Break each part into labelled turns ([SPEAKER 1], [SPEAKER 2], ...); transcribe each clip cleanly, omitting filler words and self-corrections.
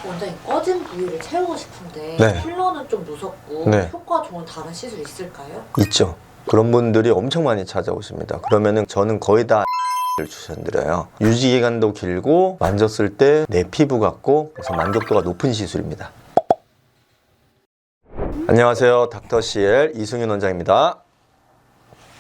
[SPEAKER 1] 원장님 꺼진 부위를 채우고 싶은데
[SPEAKER 2] 네.
[SPEAKER 1] 필러는 좀 무섭고
[SPEAKER 2] 네.
[SPEAKER 1] 효과 좋은 다른 시술 있을까요?
[SPEAKER 2] 있죠. 그런 분들이 엄청 많이 찾아오십니다. 그러면은 저는 거의 다 를 추천드려요. 유지기간도 길고 만졌을 때 내 피부 같고 그래서 만족도가 높은 시술입니다. 안녕하세요. 닥터CL 이승윤 원장입니다.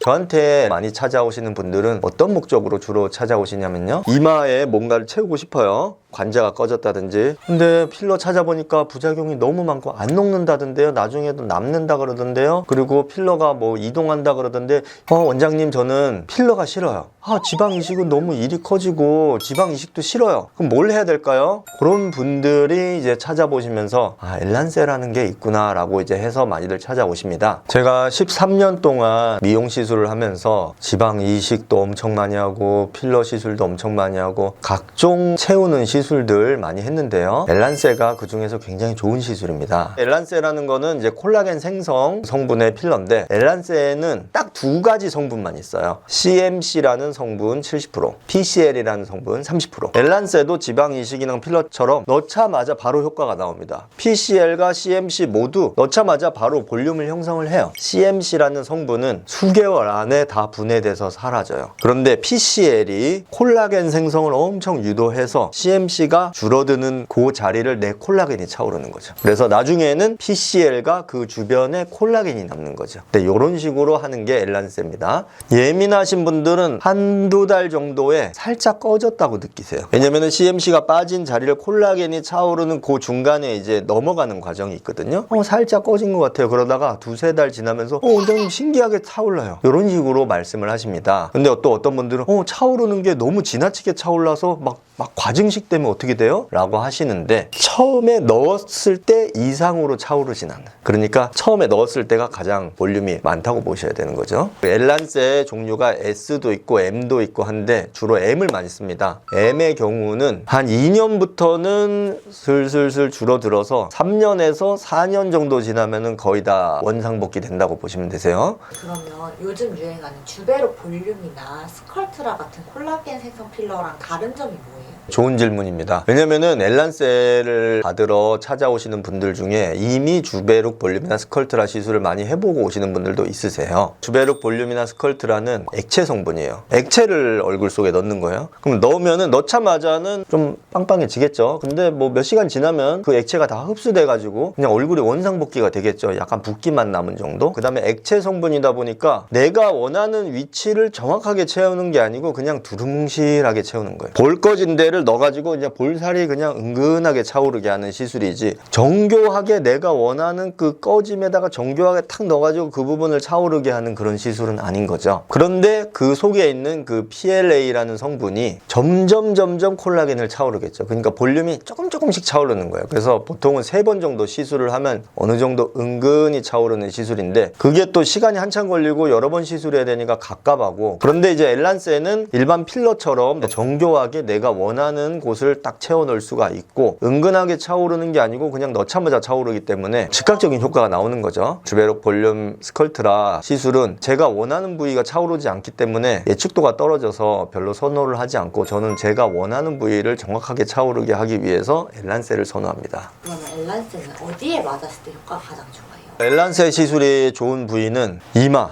[SPEAKER 2] 저한테 많이 찾아오시는 분들은 어떤 목적으로 주로 찾아오시냐면요, 이마에 뭔가를 채우고 싶어요. 관자가 꺼졌다든지. 근데 필러 찾아보니까 부작용이 너무 많고 안 녹는다던데요, 나중에도 남는다 그러던데요, 그리고 필러가 뭐 이동한다 그러던데, 원장님 저는 필러가 싫어요. 지방 이식은 너무 일이 커지고 지방 이식도 싫어요. 그럼 뭘 해야 될까요? 그런 분들이 이제 찾아보시면서 엘란세라는 게 있구나 라고 이제 해서 많이들 찾아오십니다. 제가 13년 동안 미용 시술을 하면서 지방 이식도 엄청 많이 하고 필러 시술도 엄청 많이 하고 각종 채우는 시술들 많이 했는데요, 엘란세가 그 중에서 굉장히 좋은 시술입니다. 엘란세라는 거는 이제 콜라겐 생성 성분의 필러인데, 엘란세에는 딱 두 가지 성분만 있어요. CMC라는 성분 70%, PCL이라는 성분 30%. 엘란세도 지방 이식이나 필러처럼 넣자마자 바로 효과가 나옵니다. PCL과 CMC 모두 넣자마자 바로 볼륨을 형성을 해요. CMC라는 성분은 수개월 안에 다 분해돼서 사라져요. 그런데 PCL이 콜라겐 생성을 엄청 유도해서 CMC가 줄어드는 그 자리를 내 콜라겐이 차오르는 거죠. 그래서 나중에는 PCL과 그 주변에 콜라겐이 남는 거죠. 근데 이런 식으로 하는 게 엘란세입니다. 예민하신 분들은 한두 달 정도에 살짝 꺼졌다고 느끼세요. 왜냐면은 CMC가 빠진 자리를 콜라겐이 차오르는 그 중간에 이제 넘어가는 과정이 있거든요. 살짝 꺼진 것 같아요. 그러다가 두세 달 지나면서 원장님 신기하게 차올라요. 이런 식으로 말씀을 하십니다. 근데 또 어떤 분들은 차오르는 게 너무 지나치게 차올라서 막 과증식 때문에 어떻게 돼요? 라고 하시는데, 처음에 넣었을 때 이상으로 차오르진 않아요. 그러니까 처음에 넣었을 때가 가장 볼륨이 많다고 보셔야 되는 거죠. 엘란세 종류가 S도 있고 M도 있고 한데 주로 M을 많이 씁니다. M의 경우는 한 2년부터는 슬슬슬 줄어들어서 3년에서 4년 정도 지나면은 거의 다 원상복귀 된다고 보시면 되세요.
[SPEAKER 1] 그러면 요즘 유행하는 주베로 볼륨이나 스컬트라 같은 콜라겐 생성 필러랑 다른 점이 뭐예요?
[SPEAKER 2] 좋은 질문입니다. 왜냐면은 엘란세를 받으러 찾아오시는 분들 중에 이미 주베룩 볼륨이나 스컬트라 시술을 많이 해보고 오시는 분들도 있으세요. 주베룩 볼륨이나 스컬트라는 액체 성분이에요. 액체를 얼굴 속에 넣는 거예요. 그럼 넣으면은 넣자마자는 좀 빵빵해지겠죠. 근데 뭐 몇 시간 지나면 그 액체가 다 흡수돼가지고 그냥 얼굴이 원상복귀가 되겠죠. 약간 붓기만 남은 정도. 그 다음에 액체 성분이다 보니까 내가 원하는 위치를 정확하게 채우는 게 아니고 그냥 두루뭉실하게 채우는 거예요. 볼 꺼진 데를 넣어가지고 그냥 볼살이 그냥 은근하게 차오르게 하는 시술이지, 정교하게 내가 원하는 그 꺼짐에다가 정교하게 탁 넣어가지고 그 부분을 차오르게 하는 그런 시술은 아닌 거죠. 그런데 그 속에 있는 그 PLA라는 성분이 점점 콜라겐을 차오르겠죠. 그러니까 볼륨이 조금씩 차오르는 거예요. 그래서 보통은 3번 정도 시술을 하면 어느 정도 은근히 차오르는 시술인데, 그게 또 시간이 한참 걸리고 여러 번 시술해야 되니까 갑갑하고. 그런데 이제 엘란세는 일반 필러처럼 정교하게 내가 원하는 곳을 딱 채워 넣을 수가 있고, 은근하게 차오르는 게 아니고 그냥 넣자마자 차오르기 때문에 즉각적인 효과가 나오는 거죠. 주베룩 볼륨 스컬트라 시술은 제가 원하는 부위가 차오르지 않기 때문에 예측도가 떨어져서 별로 선호를 하지 않고, 저는 제가 원하는 부위를 정확하게 차오르게 하기 위해서 엘란세를 선호합니다.
[SPEAKER 1] 그러면 엘란세는 어디에 맞았을 때 효과가 가장 좋아요?
[SPEAKER 2] 엘란세 시술이 좋은 부위는 이마.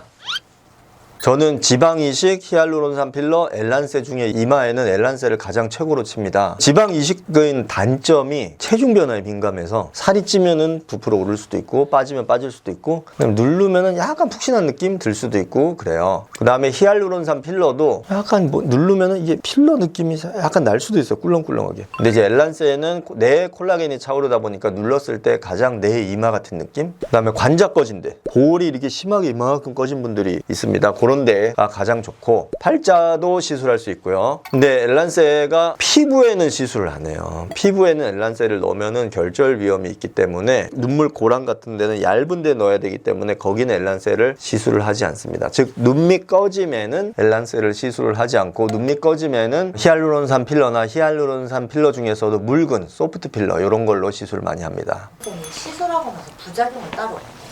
[SPEAKER 2] 저는 지방 이식, 히알루론산 필러, 엘란세 중에 이마에는 엘란세를 가장 최고로 칩니다. 지방 이식은 단점이 체중 변화에 민감해서 살이 찌면은 부풀어 오를 수도 있고 빠지면 빠질 수도 있고, 누르면은 약간 푹신한 느낌 들 수도 있고 그래요. 그 다음에 히알루론산 필러도 약간 누르면은 이게 필러 느낌이 약간 날 수도 있어요. 꿀렁꿀렁하게. 근데 이제 엘란세는 내 콜라겐이 차오르다 보니까 눌렀을 때 가장 내 이마 같은 느낌? 그 다음에 관자 꺼진 데, 볼이 이렇게 심하게 이만큼 꺼진 분들이 있습니다. 그런 데가 가장 좋고, 팔자도 시술할 수 있고요. 근데 엘란세가 피부에는 시술을 안 해요. 피부에는 엘란세를 넣으면은 결절 위험이 있기 때문에 눈물 고랑 같은 데는 얇은 데 넣어야 되기 때문에 거기는 엘란세를 시술을 하지 않습니다. 즉 눈밑 꺼짐에는 엘란세를 시술을 하지 않고, 눈밑 꺼짐에는 히알루론산 필러나 히알루론산 필러 중에서도 묽은 소프트 필러 이런 걸로 시술을 많이 합니다.
[SPEAKER 1] 시술하고 나서 부작용은 따로 없나요?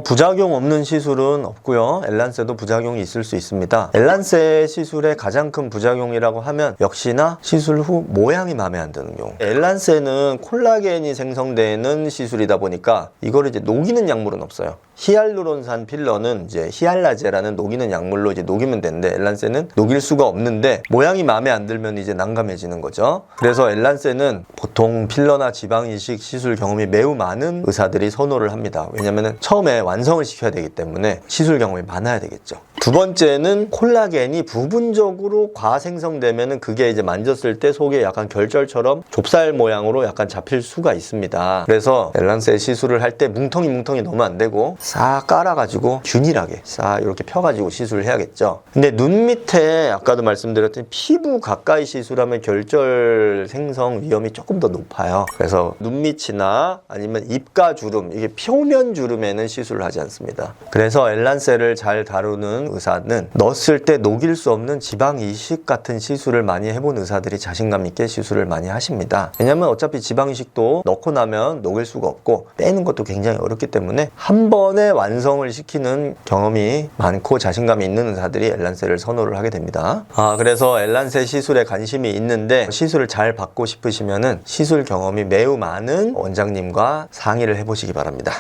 [SPEAKER 2] 부작용 없는 시술은 없고요. 엘란세도 부작용이 있을 수 있습니다. 엘란세 시술의 가장 큰 부작용이라고 하면 역시나 시술 후 모양이 마음에 안 드는 경우. 엘란세는 콜라겐이 생성되는 시술이다 보니까 이거를 이제 녹이는 약물은 없어요. 히알루론산 필러는 이제 히알라제라는 녹이는 약물로 이제 녹이면 되는데 엘란세는 녹일 수가 없는데 모양이 마음에 안 들면 이제 난감해지는 거죠. 그래서 엘란세는 보통 필러나 지방 이식 시술 경험이 매우 많은 의사들이 선호를 합니다. 왜냐면은 처음에 완성을 시켜야 되기 때문에 시술 경험이 많아야 되겠죠. 두 번째는 콜라겐이 부분적으로 과생성되면은 그게 이제 만졌을 때 속에 약간 결절처럼 좁쌀 모양으로 약간 잡힐 수가 있습니다. 그래서 엘란세 시술을 할 때 뭉텅이 너무 안 되고 싹 깔아가지고 균일하게 싹 이렇게 펴가지고 시술을 해야겠죠. 근데 눈 밑에 아까도 말씀드렸던 피부 가까이 시술하면 결절 생성 위험이 조금 더 높아요. 그래서 눈 밑이나 아니면 입가 주름, 이게 표면 주름에는 시술을 하지 않습니다. 그래서 엘란세를 잘 다루는 의사는 넣었을 때 녹일 수 없는 지방 이식 같은 시술을 많이 해본 의사들이 자신감 있게 시술을 많이 하십니다. 왜냐면 어차피 지방 이식도 넣고 나면 녹일 수가 없고 빼는 것도 굉장히 어렵기 때문에 한 번에 완성을 시키는 경험이 많고 자신감이 있는 의사들이 엘란세를 선호를 하게 됩니다. 그래서 엘란세 시술에 관심이 있는데 시술을 잘 받고 싶으시면은 시술 경험이 매우 많은 원장님과 상의를 해보시기 바랍니다.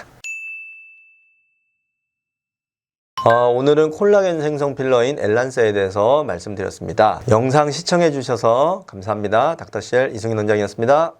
[SPEAKER 2] 오늘은 콜라겐 생성 필러인 엘란세에 대해서 말씀드렸습니다. 영상 시청해 주셔서 감사합니다. 닥터쉘 이승윤 원장이었습니다.